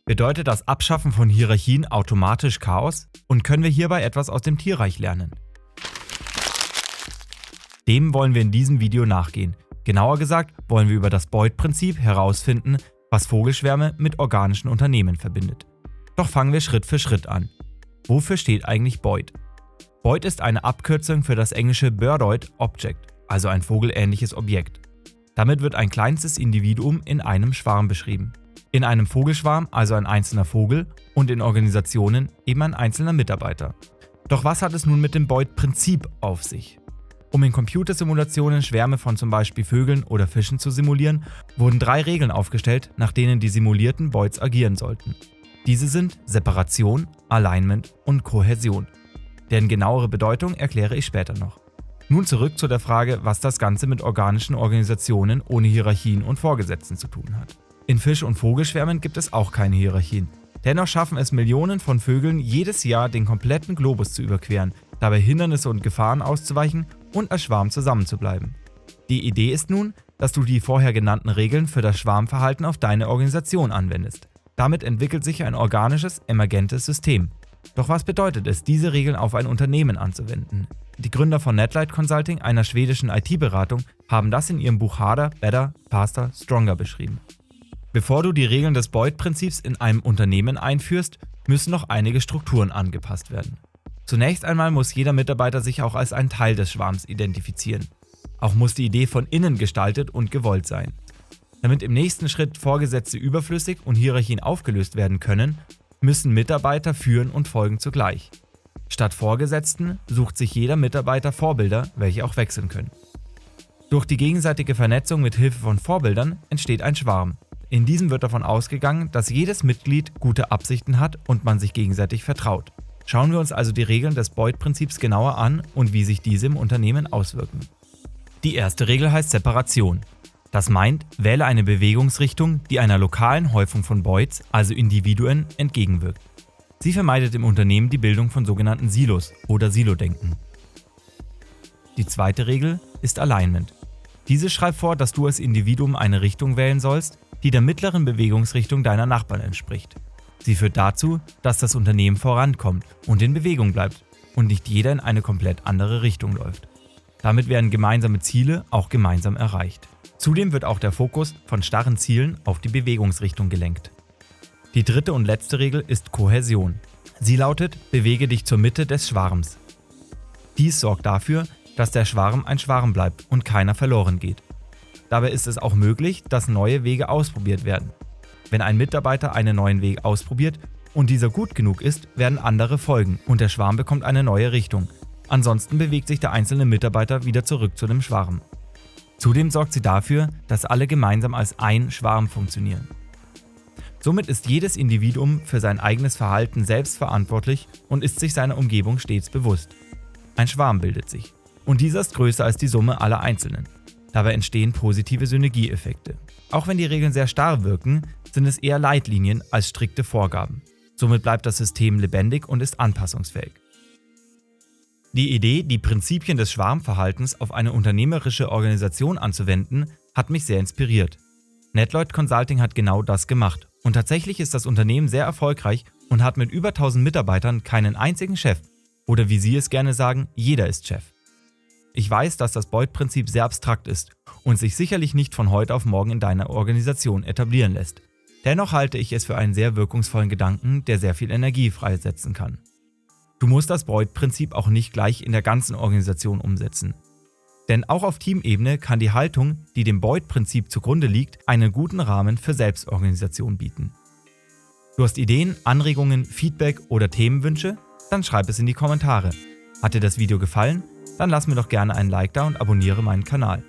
Bedeutet das Abschaffen von Hierarchien automatisch Chaos? Und können wir hierbei etwas aus dem Tierreich lernen? Dem wollen wir in diesem Video nachgehen. Genauer gesagt wollen wir über das Boyd-Prinzip herausfinden, was Vogelschwärme mit organischen Unternehmen verbindet. Doch fangen wir Schritt für Schritt an. Wofür steht eigentlich Boyd? Boyd ist eine Abkürzung für das englische Birdoid Object, also ein vogelähnliches Objekt. Damit wird ein kleinstes Individuum in einem Schwarm beschrieben. In einem Vogelschwarm also ein einzelner Vogel und in Organisationen eben ein einzelner Mitarbeiter. Doch was hat es nun mit dem Boyd-Prinzip auf sich? Um in Computersimulationen Schwärme von zum Beispiel Vögeln oder Fischen zu simulieren, wurden 3 Regeln aufgestellt, nach denen die simulierten Boyds agieren sollten. Diese sind Separation, Alignment und Kohäsion. Deren genauere Bedeutung erkläre ich später noch. Nun zurück zu der Frage, was das Ganze mit organischen Organisationen ohne Hierarchien und Vorgesetzten zu tun hat. In Fisch- und Vogelschwärmen gibt es auch keine Hierarchien. Dennoch schaffen es Millionen von Vögeln jedes Jahr, den kompletten Globus zu überqueren, dabei Hindernisse und Gefahren auszuweichen und als Schwarm zusammenzubleiben. Die Idee ist nun, dass du die vorher genannten Regeln für das Schwarmverhalten auf deine Organisation anwendest. Damit entwickelt sich ein organisches, emergentes System. Doch was bedeutet es, diese Regeln auf ein Unternehmen anzuwenden? Die Gründer von Netlight Consulting, einer schwedischen IT-Beratung, haben das in ihrem Buch Harder, Better, Faster, Stronger beschrieben. Bevor du die Regeln des Boyd-Prinzips in einem Unternehmen einführst, müssen noch einige Strukturen angepasst werden. Zunächst einmal muss jeder Mitarbeiter sich auch als ein Teil des Schwarms identifizieren. Auch muss die Idee von innen gestaltet und gewollt sein. Damit im nächsten Schritt Vorgesetzte überflüssig und Hierarchien aufgelöst werden können, müssen Mitarbeiter führen und folgen zugleich. Statt Vorgesetzten sucht sich jeder Mitarbeiter Vorbilder, welche auch wechseln können. Durch die gegenseitige Vernetzung mit Hilfe von Vorbildern entsteht ein Schwarm. In diesem wird davon ausgegangen, dass jedes Mitglied gute Absichten hat und man sich gegenseitig vertraut. Schauen wir uns also die Regeln des Boyd-Prinzips genauer an und wie sich diese im Unternehmen auswirken. Die erste Regel heißt Separation. Das meint, wähle eine Bewegungsrichtung, die einer lokalen Häufung von Boyds, also Individuen, entgegenwirkt. Sie vermeidet im Unternehmen die Bildung von sogenannten Silos oder Silodenken. Die zweite Regel ist Alignment. Diese schreibt vor, dass du als Individuum eine Richtung wählen sollst, die der mittleren Bewegungsrichtung deiner Nachbarn entspricht. Sie führt dazu, dass das Unternehmen vorankommt und in Bewegung bleibt und nicht jeder in eine komplett andere Richtung läuft. Damit werden gemeinsame Ziele auch gemeinsam erreicht. Zudem wird auch der Fokus von starren Zielen auf die Bewegungsrichtung gelenkt. Die dritte und letzte Regel ist Kohäsion. Sie lautet, bewege dich zur Mitte des Schwarms. Dies sorgt dafür, dass der Schwarm ein Schwarm bleibt und keiner verloren geht. Dabei ist es auch möglich, dass neue Wege ausprobiert werden. Wenn ein Mitarbeiter einen neuen Weg ausprobiert und dieser gut genug ist, werden andere folgen und der Schwarm bekommt eine neue Richtung. Ansonsten bewegt sich der einzelne Mitarbeiter wieder zurück zu dem Schwarm. Zudem sorgt sie dafür, dass alle gemeinsam als ein Schwarm funktionieren. Somit ist jedes Individuum für sein eigenes Verhalten selbst verantwortlich und ist sich seiner Umgebung stets bewusst. Ein Schwarm bildet sich und dieser ist größer als die Summe aller Einzelnen. Dabei entstehen positive Synergieeffekte. Auch wenn die Regeln sehr starr wirken, sind es eher Leitlinien als strikte Vorgaben. Somit bleibt das System lebendig und ist anpassungsfähig. Die Idee, die Prinzipien des Schwarmverhaltens auf eine unternehmerische Organisation anzuwenden, hat mich sehr inspiriert. Netlight Consulting hat genau das gemacht und tatsächlich ist das Unternehmen sehr erfolgreich und hat mit über 1000 Mitarbeitern keinen einzigen Chef oder wie Sie es gerne sagen, jeder ist Chef. Ich weiß, dass das Boyd-Prinzip sehr abstrakt ist und sich sicherlich nicht von heute auf morgen in deiner Organisation etablieren lässt. Dennoch halte ich es für einen sehr wirkungsvollen Gedanken, der sehr viel Energie freisetzen kann. Du musst das Boyd-Prinzip auch nicht gleich in der ganzen Organisation umsetzen. Denn auch auf Teamebene kann die Haltung, die dem Boyd-Prinzip zugrunde liegt, einen guten Rahmen für Selbstorganisation bieten. Du hast Ideen, Anregungen, Feedback oder Themenwünsche? Dann schreib es in die Kommentare. Hat dir das Video gefallen? Dann lass mir doch gerne einen Like da und abonniere meinen Kanal.